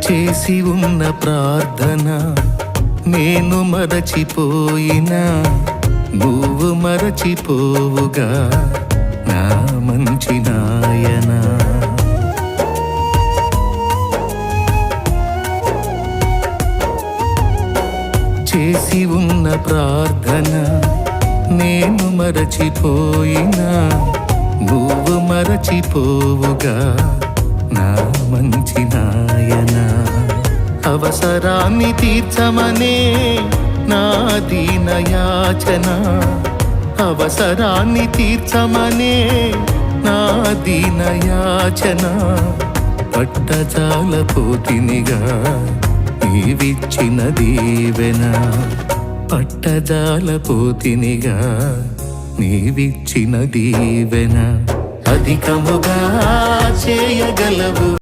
చేసి ఉన్న ప్రార్థన నేను మరచిపోయినా నువ్వు మరచిపోవుగా నా మంచి నాయనా. చేసి ఉన్న ప్రార్థన నేను మరచిపోయినా నువ్వు మరచిపోవుగా నా మంచి నాయనా. అవసరాన్ని తీర్చమనే నా దీనయాచన, అవసరాన్ని తీర్చమనే నా దీనయాచన. పట్టజాలపోతినిగా నీవిచ్చిన దీవెన, పట్టజాలపోతినిగా నీవిచ్చిన దీవెన. అధికముగా చేయగలవు